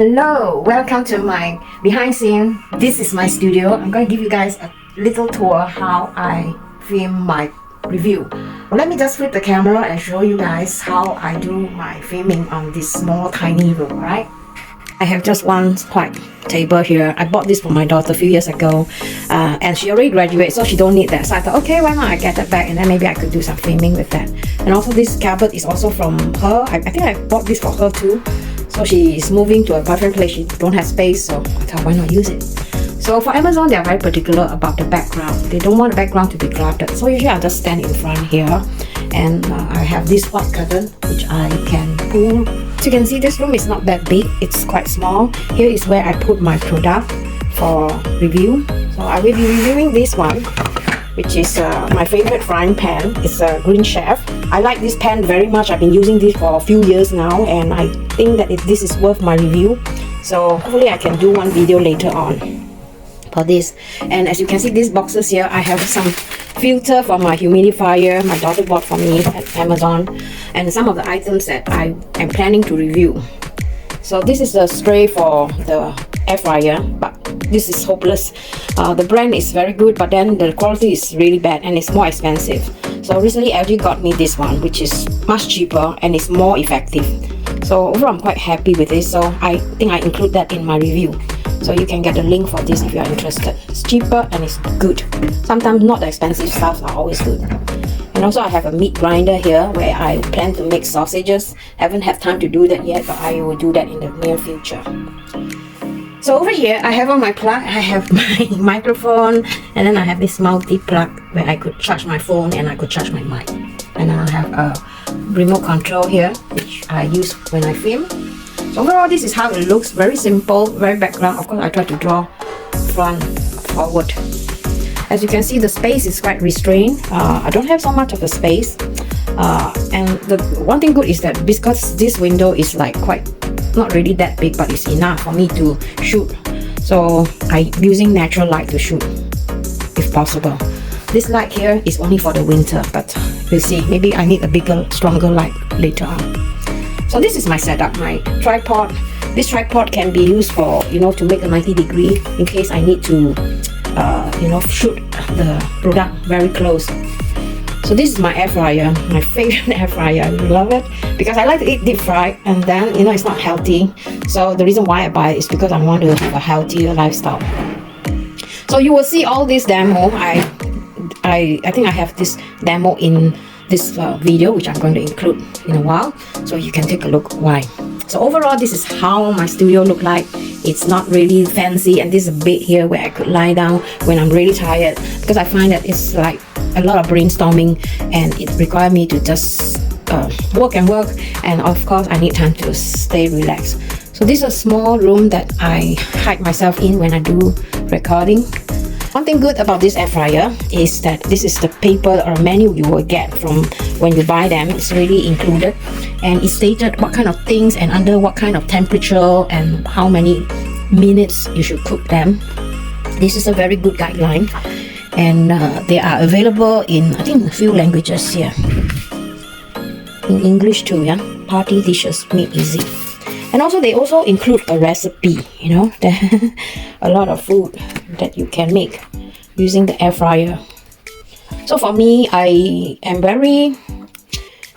Hello, welcome to my behind scene. This is my studio. I'm going to give you guys a little tour how I film my review. Let me just flip the camera and show you guys how I do my filming on this small tiny room, right? I have just one white table here. I bought this for my daughter a few years ago and she already graduated, so she don't need that. So I thought, okay, why not I get that back and then maybe I could do some filming with that. And also this cupboard is also from her. I think I bought this for her too. So she is moving to a different place. She don't have space, so I thought, why not use it? So for Amazon, they are very particular about the background. They don't want the background to be cluttered. So usually I just stand in front here, and I have this white curtain which I can pull. So you can see this room is not that big. It's quite small. Here is where I put my product for review. So I will be reviewing this one, which is my favorite frying pan. It's a Green Chef. I like this pan very much. I've been using this for a few years now, and I think that this is worth my review. So hopefully I can do one video later on for this. And as you can see, these boxes here, I have some filter for my humidifier my daughter bought for me at Amazon, and some of the items that I am planning to review. So this is the spray for the air fryer, but this is hopeless. The brand is very good, but then the quality is really bad and it's more expensive. So recently LG got me this one, which is much cheaper and it's more effective. So overall I'm quite happy with this, so I think I include that in my review. So you can get a link for this if you are interested. It's cheaper and it's good. Sometimes not the expensive stuff are always good. And also I have a meat grinder here where I plan to make sausages. Haven't had time to do that yet, but I will do that in the near future. So over here I have on my plug, I have my microphone, and then I have this multi-plug where I could charge my phone and I could charge my mic. And I have a remote control here which I use when I film. So overall this is how it looks. Very simple, very background. Of course I try to draw front, forward. As you can see, the space is quite restrained. I don't have so much of a space. And the one thing good is that because this window is like quite not really that big, but it's enough for me to shoot. So I'm using natural light to shoot if possible. This light here is only for the winter, but we'll see. Maybe I need a bigger, stronger light later on. So this is my setup, my tripod. This tripod can be used for, to make a 90-degree in case I need to, shoot the product very close. So this is my air fryer, my favorite air fryer. I love it because I like to eat deep fried, and then it's not healthy. So the reason why I buy it is because I want to have a healthier lifestyle. So you will see all this demo. I think I have this demo in this video, which I'm going to include in a while, so you can take a look why. So overall, this is how my studio look like. It's not really fancy, and this is a bed here where I could lie down when I'm really tired, because I find that it's like a lot of brainstorming and it requires me to just work, and of course I need time to stay relaxed. So this is a small room that I hide myself in when I do recording. One thing good about this air fryer is that this is the paper or menu you will get from when you buy them. It's really included, and it's stated what kind of things and under what kind of temperature and how many minutes you should cook them. This is a very good guideline, and they are available in, I think, a few languages here. In English too, yeah. Party dishes made easy. And also they also include a recipe, a lot of food that you can make using the air fryer. So for me, I am very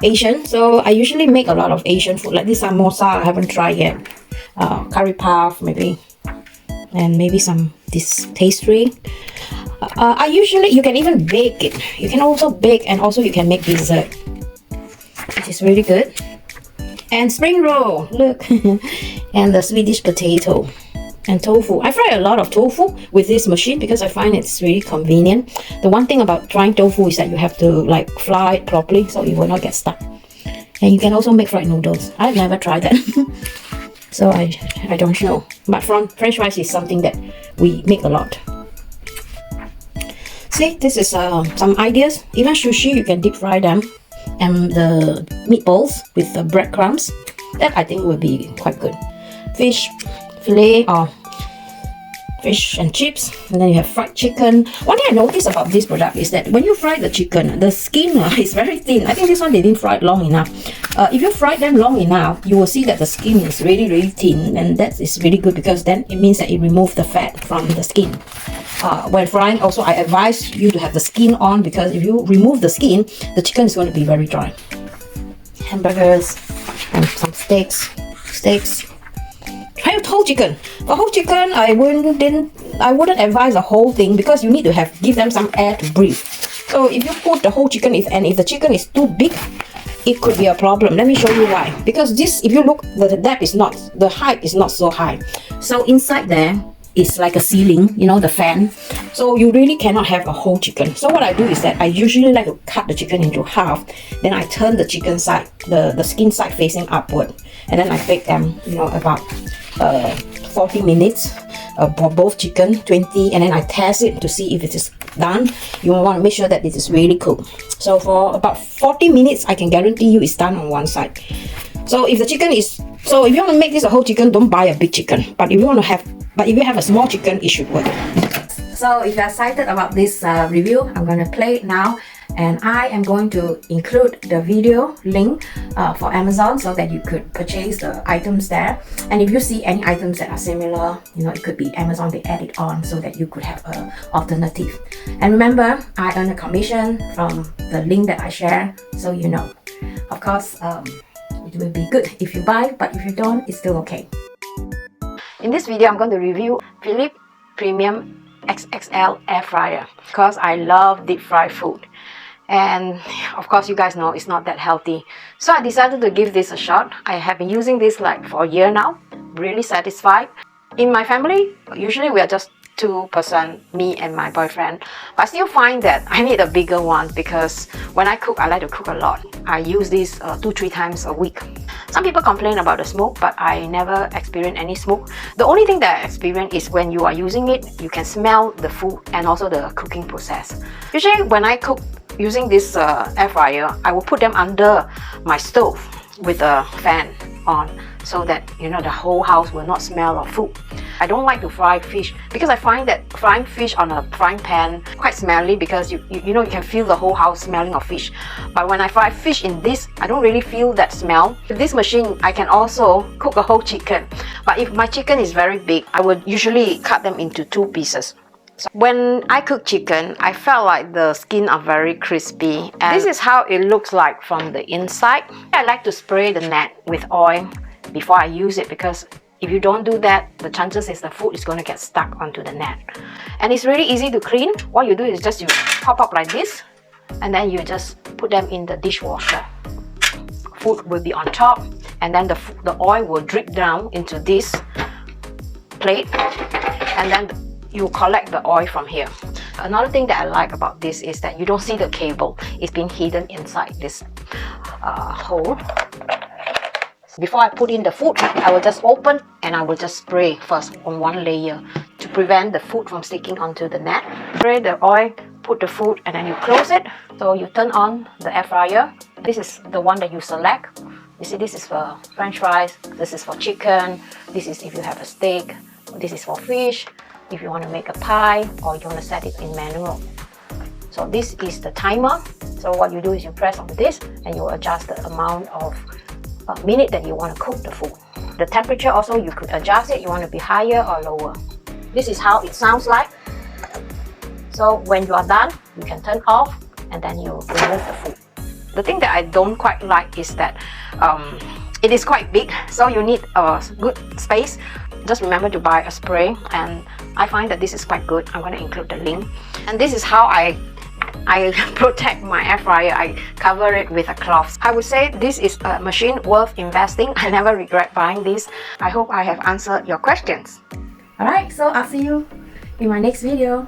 Asian, so I usually make a lot of Asian food, like this samosa I haven't tried yet, curry puff maybe, and maybe this pastry. You can even bake it. You can also bake, and also you can make dessert, which is really good. And spring roll, look, and the Swedish potato and tofu. I fry a lot of tofu with this machine because I find it's really convenient. The one thing about frying tofu is that you have to fry it properly so it will not get stuck. And you can also make fried noodles. I've never tried that, so I don't know. But French fries is something that we make a lot. See, this is some ideas. Even sushi, you can deep fry them. And the meatballs with the breadcrumbs, that I think will be quite good. Fish fillet or fish and chips, and then you have fried chicken. One thing I noticed about this product is that when you fry the chicken, the skin is very thin. I think this one they didn't fry it long enough. If you fry them long enough, you will see that the skin is really thin, and that is really good because then it means that it removes the fat from the skin. When frying, also I advise you to have the skin on, because if you remove the skin, the chicken is going to be very dry. Hamburgers and some steaks. Try whole chicken. For whole chicken, I wouldn't advise the whole thing, because you need to give them some air to breathe. So if you put the whole chicken, if the chicken is too big, it could be a problem. Let me show you why. Because this, if you look, the height is not so high. So inside there is like a ceiling, you know, the fan. So you really cannot have a whole chicken. So what I do is that I usually like to cut the chicken into half. Then I turn the chicken side, the skin side facing upward. And then I bake them, you know, about 40 minutes for both chicken, 20, and then I test it to see if it is done. You want to make sure that it is really cooked. So for about 40 minutes, I can guarantee you it's done on one side. So if the chicken is, so if you want to make this a whole chicken, don't buy a big chicken. But if you have a small chicken, it should work. So if you're excited about this review, I'm going to play it now. And I am going to include the video link for Amazon so that you could purchase the items there. And if you see any items that are similar, you know, it could be Amazon, they add it on so that you could have an alternative. And remember, I earn a commission from the link that I share, so you know. Of course, it will be good if you buy, but if you don't, it's still okay. In this video, I'm going to review Philips Premium XXL Air Fryer because I love deep fried food. And of course, you guys know it's not that healthy. So I decided to give this a shot. I have been using this like for a year now. Really satisfied. In my family, usually we are just 2 person, me and my boyfriend. But I still find that I need a bigger one because when I cook, I like to cook a lot. I use this 2-3 times a week. Some people complain about the smoke, but I never experience any smoke. The only thing that I experience is when you are using it, you can smell the food and also the cooking process. Usually when I cook using this air fryer, I will put them under my stove with a fan on so that, you know, the whole house will not smell of food. I don't like to fry fish because I find that frying fish on a frying pan quite smelly because you know, you can feel the whole house smelling of fish. But when I fry fish in this, I don't really feel that smell. With this machine, I can also cook a whole chicken. But if my chicken is very big, I would usually cut them into 2 pieces. So when I cook chicken, I felt like the skin are very crispy, and this is how it looks like from the inside. I like to spray the net with oil before I use it because if you don't do that, the chances is the food is going to get stuck onto the net. And it's really easy to clean. What you do is just you pop up like this, and then you just put them in the dishwasher. Food will be on top, and then the oil will drip down into this plate, and then you collect the oil from here. Another thing that I like about this is that you don't see the cable. It's been hidden inside this hole. Before I put in the food, I will just open and I will just spray first on one layer to prevent the food from sticking onto the net. Spray the oil, put the food, and then you close it. So you turn on the air fryer. This is the one that you select. You see, this is for French fries, this is for chicken, this is if you have a steak, this is for fish, if you want to make a pie, or you want to set it in manual. So this is the timer. So what you do is you press on this and you adjust the amount of minute that you want to cook the food. The temperature also, you could adjust it. You want to be higher or lower. This is how it sounds like. So when you are done, you can turn off and then you remove the food. The thing that I don't quite like is that it is quite big, so you need a good space. Just remember to buy a spray, and I find that this is quite good. I'm going to include the link. And this is how I protect my air fryer. I cover it with a cloth. I would say this is a machine worth investing. I never regret buying this. I hope I have answered your questions. Alright, so I'll see you in my next video.